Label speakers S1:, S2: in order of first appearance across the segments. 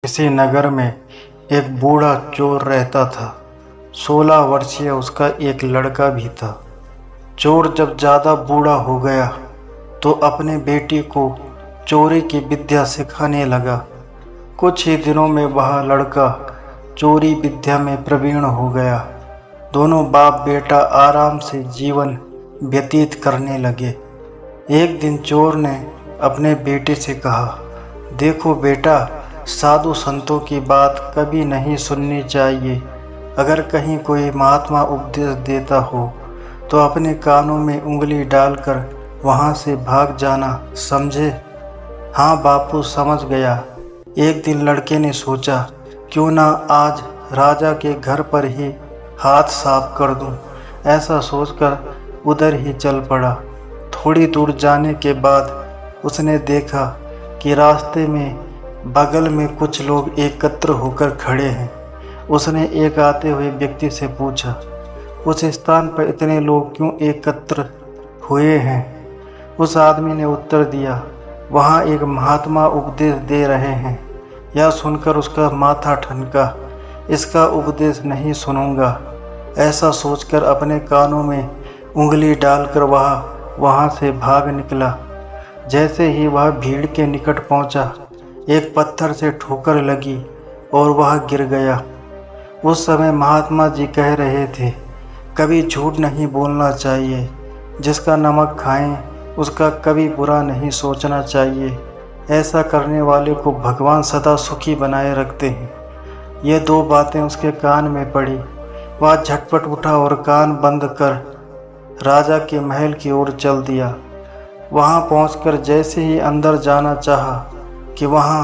S1: किसी नगर में एक बूढ़ा चोर रहता था। 16 वर्षीय उसका एक लड़का भी था। चोर जब ज़्यादा बूढ़ा हो गया तो अपने बेटी को चोरी की विद्या सिखाने लगा। कुछ ही दिनों में वह लड़का चोरी विद्या में प्रवीण हो गया। दोनों बाप बेटा आराम से जीवन व्यतीत करने लगे। एक दिन चोर ने अपने बेटे से कहा, देखो बेटा, साधु संतों की बात कभी नहीं सुननी चाहिए। अगर कहीं कोई महात्मा उपदेश देता हो तो अपने कानों में उंगली डालकर वहाँ से भाग जाना, समझे? हाँ बापू, समझ गया। एक दिन लड़के ने सोचा, क्यों ना आज राजा के घर पर ही हाथ साफ कर दूं। ऐसा सोचकर उधर ही चल पड़ा। थोड़ी दूर जाने के बाद उसने देखा कि रास्ते में बगल में कुछ लोग एकत्र होकर खड़े हैं। उसने एक आते हुए व्यक्ति से पूछा, उस स्थान पर इतने लोग क्यों एकत्र हुए हैं? उस आदमी ने उत्तर दिया, वहाँ एक महात्मा उपदेश दे रहे हैं। यह सुनकर उसका माथा ठनका। इसका उपदेश नहीं सुनूंगा। ऐसा सोचकर अपने कानों में उंगली डालकर वहाँ से भाग निकला। जैसे ही वह भीड़ के निकट पहुंचा, एक पत्थर से ठोकर लगी और वह गिर गया। उस समय महात्मा जी कह रहे थे, कभी झूठ नहीं बोलना चाहिए। जिसका नमक खाएं उसका कभी बुरा नहीं सोचना चाहिए। ऐसा करने वाले को भगवान सदा सुखी बनाए रखते हैं। ये दो बातें उसके कान में पड़ी। वह झटपट उठा और कान बंद कर राजा के महल की ओर चल दिया। वहां पहुंचकर जैसे ही अंदर जाना चाहा कि वहां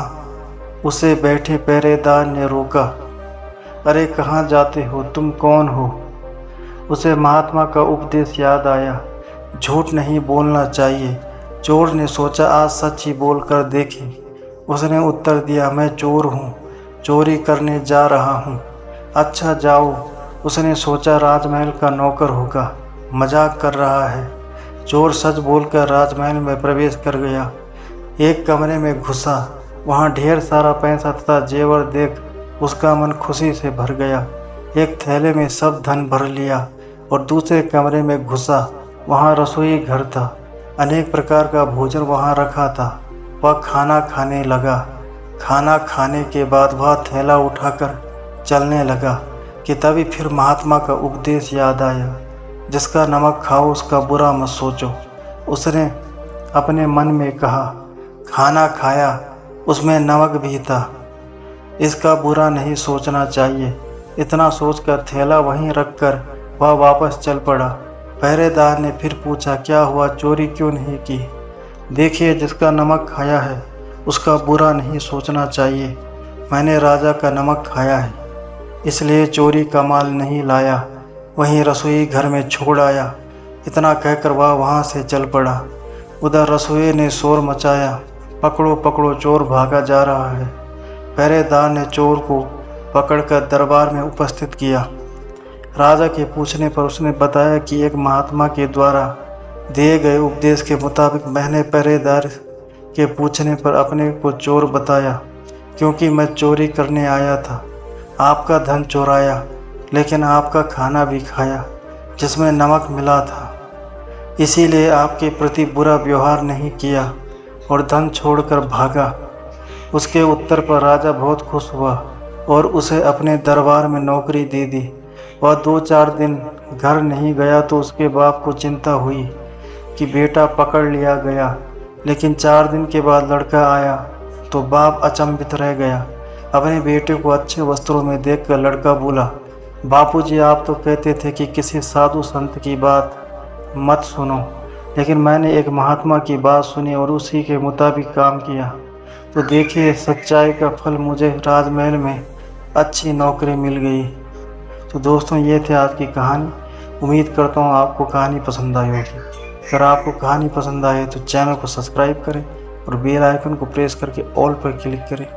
S1: उसे बैठे पहरेदार ने रोका। अरे कहाँ जाते हो? तुम कौन हो? उसे महात्मा का उपदेश याद आया, झूठ नहीं बोलना चाहिए। चोर ने सोचा, आज सच ही बोल कर देखें। उसने उत्तर दिया, मैं चोर हूँ, चोरी करने जा रहा हूँ। अच्छा जाओ। उसने सोचा राजमहल का नौकर होगा, मजाक कर रहा है। चोर सच बोलकर राजमहल में प्रवेश कर गया। एक कमरे में घुसा। वहाँ ढेर सारा पैसा तथा जेवर देख उसका मन खुशी से भर गया। एक थैले में सब धन भर लिया और दूसरे कमरे में घुसा। वहाँ रसोई घर था। अनेक प्रकार का भोजन वहाँ रखा था। वह खाना खाने लगा। खाना खाने के बाद वह थैला उठाकर चलने लगा कि तभी फिर महात्मा का उपदेश याद आया, जिसका नमक खाओ उसका बुरा मत सोचो। उसने अपने मन में कहा, खाना खाया, उसमें नमक भी था, इसका बुरा नहीं सोचना चाहिए। इतना सोचकर थैला वहीं रखकर वह वापस चल पड़ा। पहरेदार ने फिर पूछा, क्या हुआ, चोरी क्यों नहीं की? देखिए, जिसका नमक खाया है उसका बुरा नहीं सोचना चाहिए। मैंने राजा का नमक खाया है, इसलिए चोरी का माल नहीं लाया, वहीं रसोई घर में छोड़ आया। इतना कहकर वह वहाँ से चल पड़ा। उधर रसोई ने शोर मचाया, पकड़ो पकड़ो, चोर भागा जा रहा है। पहरेदार ने चोर को पकड़कर दरबार में उपस्थित किया। राजा के पूछने पर उसने बताया कि एक महात्मा के द्वारा दिए गए उपदेश के मुताबिक मैंने पहरेदार के पूछने पर अपने को चोर बताया, क्योंकि मैं चोरी करने आया था। आपका धन चुराया, लेकिन आपका खाना भी खाया जिसमें नमक मिला था। इसीलिए आपके प्रति बुरा व्यवहार नहीं किया और धन छोड़कर भागा। उसके उत्तर पर राजा बहुत खुश हुआ और उसे अपने दरबार में नौकरी दे दी। वह 2-4 दिन घर नहीं गया तो उसके बाप को चिंता हुई कि बेटा पकड़ लिया गया। लेकिन 4 दिन के बाद लड़का आया तो बाप अचंभित रह गया। अपने बेटे को अच्छे वस्त्रों में देखकर लड़का बोला, बापूजी, आप तो कहते थे कि किसी साधु संत की बात मत सुनो, लेकिन मैंने एक महात्मा की बात सुनी और उसी के मुताबिक काम किया। तो देखिए, सच्चाई का फल मुझे राजमहल में अच्छी नौकरी मिल गई। तो दोस्तों, ये थे आज की कहानी। उम्मीद करता हूँ आपको कहानी पसंद आई होगी। अगर आपको कहानी पसंद आए तो चैनल को सब्सक्राइब करें और बेल आइकन को प्रेस करके ऑल पर क्लिक करें।